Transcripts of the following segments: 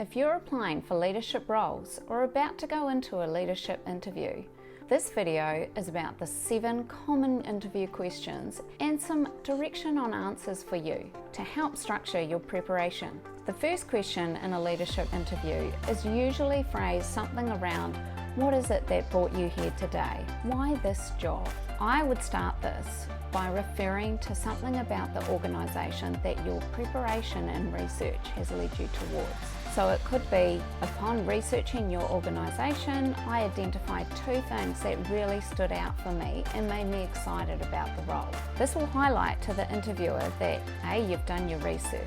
If you're applying for leadership roles or about to go into a leadership interview, this video is about the 7 common interview questions and some direction on answers for you to help structure your preparation. The first question in a leadership interview is usually phrased something around, what is it that brought you here today? Why this job? I would start this by referring to something about the organisation that your preparation and research has led you towards. So it could be, upon researching your organisation, I identified 2 things that really stood out for me and made me excited about the role. This will highlight to the interviewer that A, you've done your research,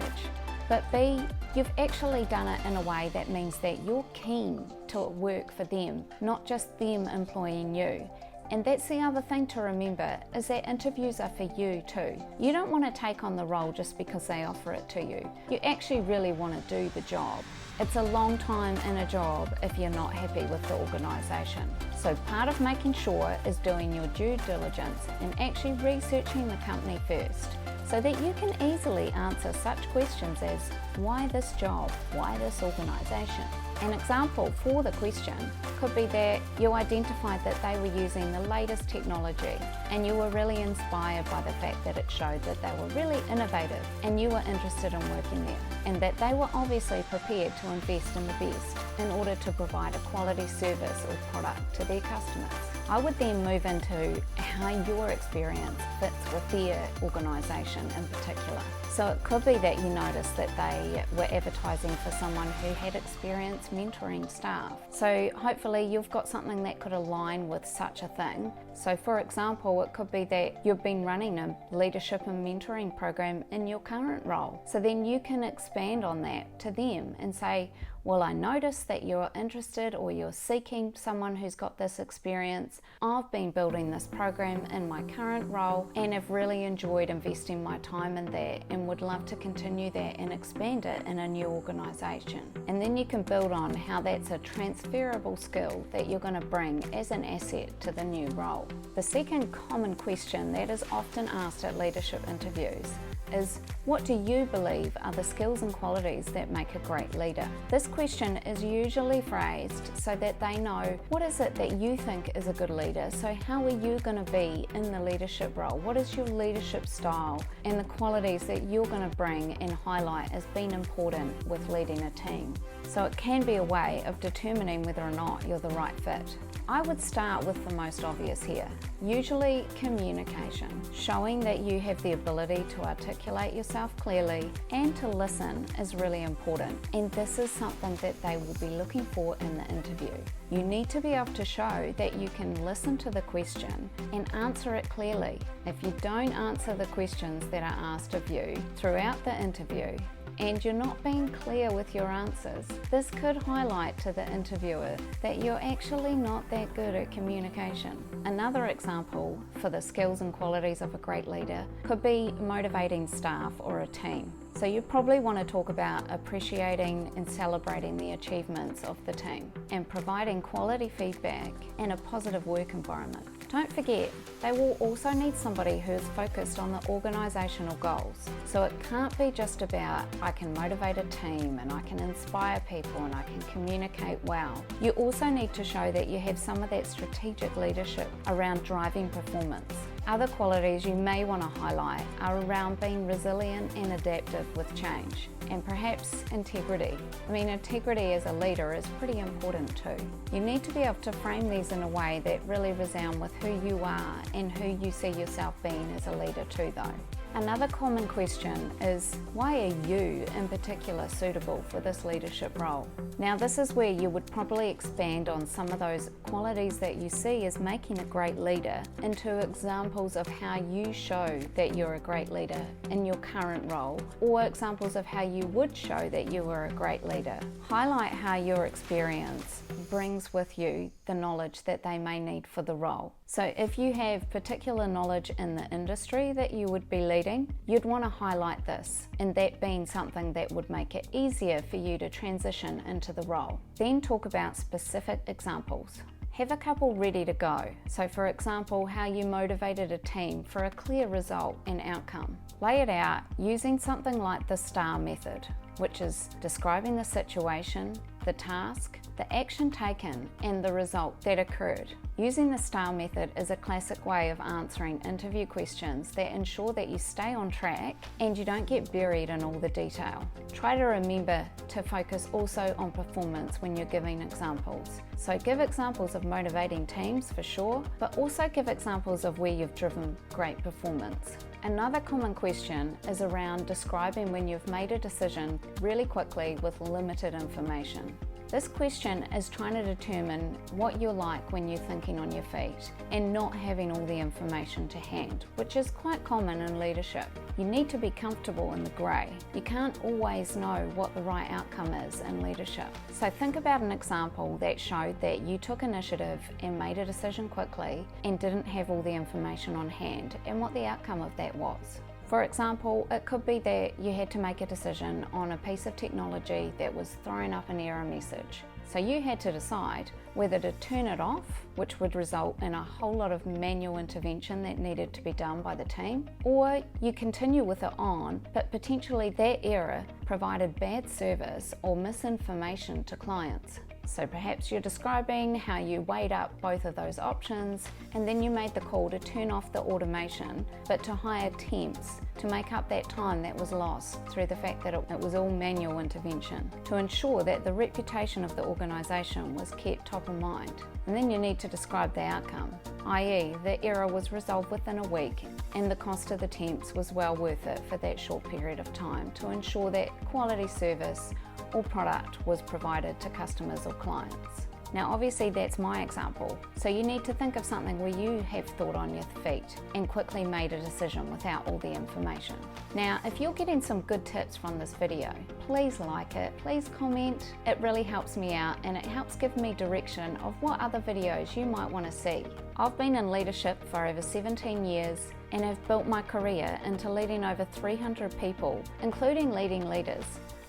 but B, you've actually done it in a way that means that you're keen to work for them, not just them employing you. And that's the other thing to remember, is that interviews are for you too. You don't want to take on the role just because they offer it to you. You actually really want to do the job. It's a long time in a job if you're not happy with the organisation. So part of making sure is doing your due diligence and actually researching the company first, so that you can easily answer such questions as, why this job? Why this organisation? An example for the question could be that you identified that they were using the latest technology and you were really inspired by the fact that it showed that they were really innovative and you were interested in working there, and that they were obviously prepared to invest in the best in order to provide a quality service or product to their customers. I would then move into how your experience fits with their organisation in particular. So it could be that you noticed that they were advertising for someone who had experience mentoring staff. So hopefully you've got something that could align with such a thing. So for example, it could be that you've been running a leadership and mentoring program in your current role. So then you can expand on that to them and say, well, I noticed that you're interested or you're seeking someone who's got this experience. I've been building this program in my current role and have really enjoyed investing my time in that and would love to continue that and expand it in a new organisation. And then you can build on how that's a transferable skill that you're going to bring as an asset to the new role. The second common question that is often asked at leadership interviews is, what do you believe are the skills and qualities that make a great leader? This question is usually phrased so that they know, what is it that you think is a good leader? So how are you going to be in the leadership role? What is your leadership style and the qualities that you're going to bring and highlight as being important with leading a team? So it can be a way of determining whether or not you're the right fit. I would start with the most obvious here, usually communication. Showing that you have the ability to articulate yourself clearly and to listen is really important, and this is something that they will be looking for in the interview. You need to be able to show that you can listen to the question and answer it clearly. If you don't answer the questions that are asked of you throughout the interview, and you're not being clear with your answers, this could highlight to the interviewer that you're actually not that good at communication. Another example for the skills and qualities of a great leader could be motivating staff or a team. So you probably want to talk about appreciating and celebrating the achievements of the team and providing quality feedback and a positive work environment. Don't forget, they will also need somebody who is focused on the organisational goals. So it can't be just about, I can motivate a team and I can inspire people and I can communicate well. You also need to show that you have some of that strategic leadership around driving performance. Other qualities you may want to highlight are around being resilient and adaptive with change, and perhaps integrity. Integrity as a leader is pretty important too. You need to be able to frame these in a way that really resound with who you are and who you see yourself being as a leader too though. Another common question is, why are you in particular suitable for this leadership role? Now this is where you would probably expand on some of those qualities that you see as making a great leader into examples of how you show that you're a great leader in your current role, or examples of how you would show that you are a great leader. Highlight how your experience brings with you the knowledge that they may need for the role. So if you have particular knowledge in the industry that you would be leading, you'd want to highlight this, and that being something that would make it easier for you to transition into the role. Then talk about specific examples. Have a couple ready to go. So for example, how you motivated a team for a clear result and outcome. Lay it out using something like the STAR method. which is describing the situation, the task, the action taken, and the result that occurred. Using the STAR method is a classic way of answering interview questions that ensure that you stay on track and you don't get buried in all the detail. Try to remember to focus also on performance when you're giving examples. So give examples of motivating teams for sure, but also give examples of where you've driven great performance. Another common question is around describing when you've made a decision really quickly with limited information. This question is trying to determine what you're like when you're thinking on your feet and not having all the information to hand, which is quite common in leadership. You need to be comfortable in the grey. You can't always know what the right outcome is in leadership. So think about an example that showed that you took initiative and made a decision quickly and didn't have all the information on hand and what the outcome of that was. For example, it could be that you had to make a decision on a piece of technology that was throwing up an error message. So you had to decide whether to turn it off, which would result in a whole lot of manual intervention that needed to be done by the team, or you continue with it on, but potentially that error provided bad service or misinformation to clients. So perhaps you're describing how you weighed up both of those options and then you made the call to turn off the automation, but to hire temps to make up that time that was lost through the fact that it was all manual intervention, to ensure that the reputation of the organisation was kept top of mind. And then you need to describe the outcome, i.e. the error was resolved within a week and the cost of the temps was well worth it for that short period of time to ensure that quality service or product was provided to customers or clients. Now obviously that's my example, so you need to think of something where you have thought on your feet and quickly made a decision without all the information. Now if you're getting some good tips from this video, please like it, please comment. It really helps me out and it helps give me direction of what other videos you might want to see. I've been in leadership for over 17 years and have built my career into leading over 300 people, including leading leaders.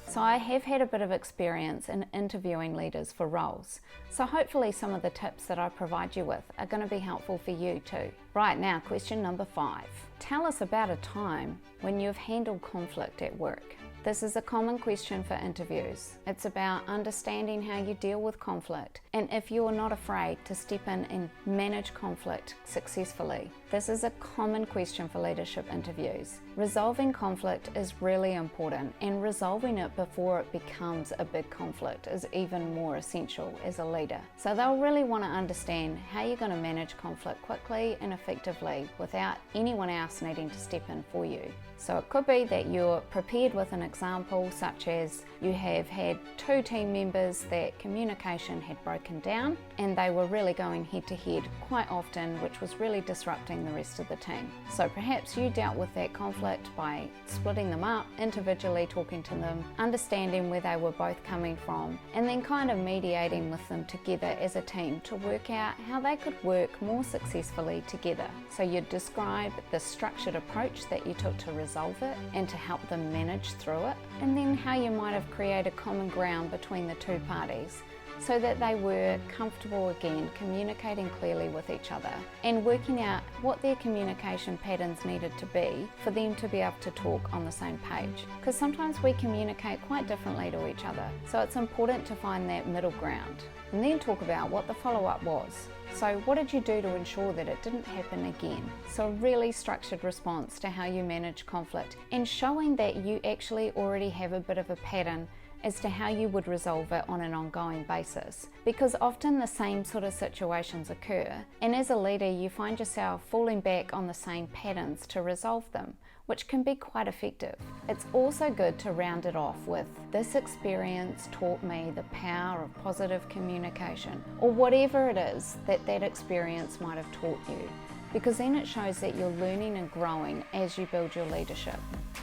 So I have had a bit of experience in interviewing leaders for roles. So hopefully some of the tips that I provide you with are going to be helpful for you too. Right now, question number 5. Tell us about a time when you've handled conflict at work. This is a common question for interviews. It's about understanding how you deal with conflict and if you're not afraid to step in and manage conflict successfully. This is a common question for leadership interviews. Resolving conflict is really important and resolving it before it becomes a big conflict is even more essential as a leader. So they'll really want to understand how you're going to manage conflict quickly and effectively without anyone else needing to step in for you. So it could be that you're prepared with an example such as you have had 2 team members that communication had broken down and they were really going head to head quite often, which was really disrupting the rest of the team. So perhaps you dealt with that conflict by splitting them up, individually talking to them, understanding where they were both coming from, and then kind of mediating with them together as a team to work out how they could work more successfully together. So you'd describe the structured approach that you took to resolve it and to help them manage through it, and then how you might have created common ground between the 2 parties so that they were comfortable again communicating clearly with each other and working out what their communication patterns needed to be for them to be able to talk on the same page. Because sometimes we communicate quite differently to each other, so it's important to find that middle ground. And then talk about what the follow-up was. So what did you do to ensure that it didn't happen again? So a really structured response to how you manage conflict and showing that you actually already have a bit of a pattern as to how you would resolve it on an ongoing basis. Because often the same sort of situations occur, and as a leader you find yourself falling back on the same patterns to resolve them, which can be quite effective. It's also good to round it off with, this experience taught me the power of positive communication, or whatever it is that that experience might have taught you, because then it shows that you're learning and growing as you build your leadership.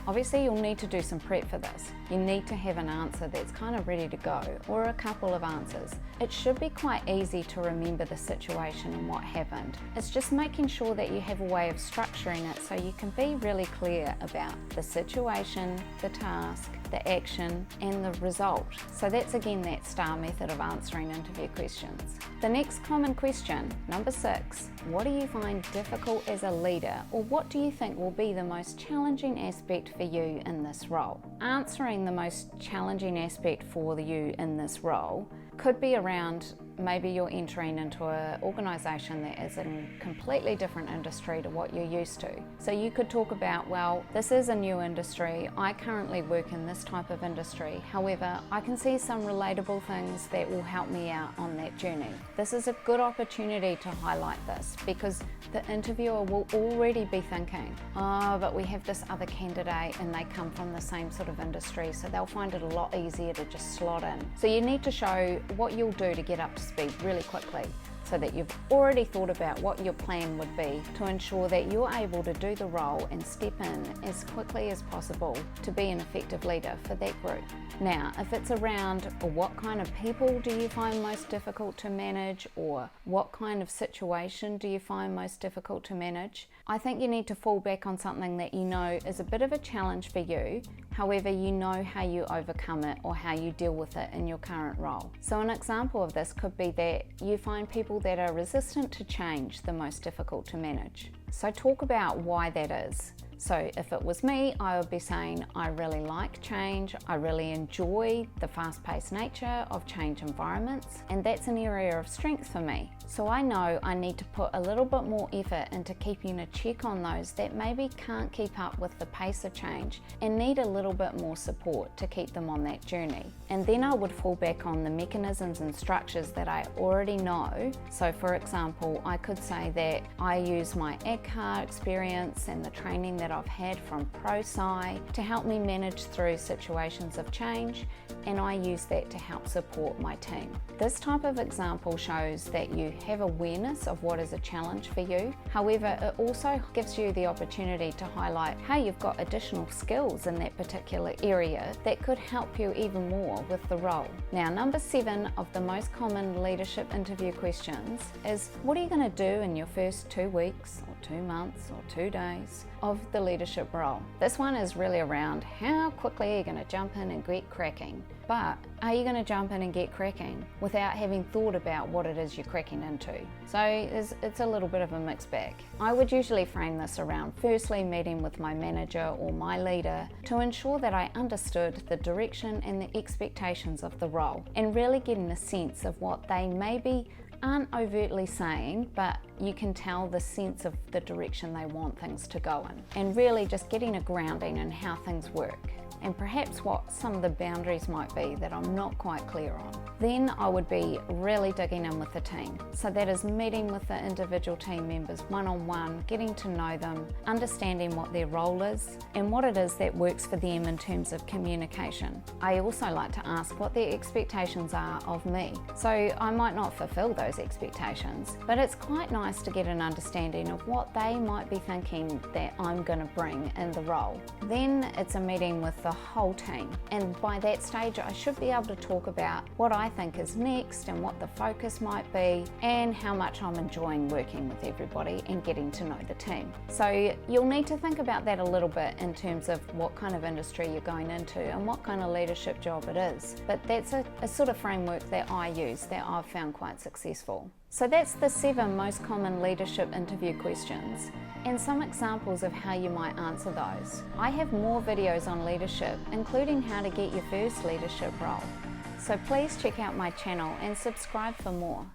Obviously you'll need to do some prep for this. You need to have an answer that's kind of ready to go, or a couple of answers. It should be quite easy to remember the situation and what happened. It's just making sure that you have a way of structuring it so you can be really clear about the situation, the task, the action, and the result. So that's again that STAR method of answering interview questions. The next common question, number 6, what do you find difficult as a leader, or what do you think will be the most challenging aspect for you in this role? Answering the most challenging aspect for you in this role could be around maybe you're entering into an organisation that is in a completely different industry to what you're used to. So you could talk about, well, this is a new industry, I currently work in this type of industry, however, I can see some relatable things that will help me out on that journey. This is a good opportunity to highlight this because the interviewer will already be thinking, oh, but we have this other candidate and they come from the same sort of industry, so they'll find it a lot easier to just slot in. So you need to show what you'll do to get up to speed really quickly, so that you've already thought about what your plan would be to ensure that you're able to do the role and step in as quickly as possible to be an effective leader for that group. Now, if it's around what kind of people do you find most difficult to manage, or what kind of situation do you find most difficult to manage, I think you need to fall back on something that you know is a bit of a challenge for you, however you know how you overcome it or how you deal with it in your current role. So an example of this could be that you find people that are resistant to change the most difficult to manage. So talk about why that is. So if it was me, I would be saying, I really like change, I really enjoy the fast-paced nature of change environments, and that's an area of strength for me. So I know I need to put a little bit more effort into keeping a check on those that maybe can't keep up with the pace of change and need a little bit more support to keep them on that journey. And then I would fall back on the mechanisms and structures that I already know. So for example, I could say that I use my ADCAR experience and the training that I've had from ProSci to help me manage through situations of change, and I use that to help support my team. This type of example shows that you have awareness of what is a challenge for you. However, it also gives you the opportunity to highlight how you've got additional skills in that particular area that could help you even more with the role. Now, number 7 of the most common leadership interview questions is, what are you going to do in your first 2 weeks or 2 months or 2 days of the leadership role? This one is really around how quickly are you going to jump in and get cracking. But are you going to jump in and get cracking without having thought about what it is you're cracking into? So it's a little bit of a mixed bag. I would usually frame this around firstly meeting with my manager or my leader to ensure that I understood the direction and the expectations of the role, and really getting a sense of what they maybe aren't overtly saying, but you can tell the sense of the direction they want things to go in, and really just getting a grounding in how things work, and perhaps what some of the boundaries might be that I'm not quite clear on. Then I would be really digging in with the team. So that is meeting with the individual team members one-on-one, getting to know them, understanding what their role is and what it is that works for them in terms of communication. I also like to ask what their expectations are of me. So I might not fulfill those expectations, but it's quite nice to get an understanding of what they might be thinking that I'm going to bring in the role. Then it's a meeting with the whole team, and by that stage I should be able to talk about what I think is next and what the focus might be, and how much I'm enjoying working with everybody and getting to know the team. So you'll need to think about that a little bit in terms of what kind of industry you're going into and what kind of leadership job it is. But that's a sort of framework that I use that I've found quite successful. So that's the 7 most common leadership interview questions, and some examples of how you might answer those. I have more videos on leadership, including how to get your first leadership role. So please check out my channel and subscribe for more.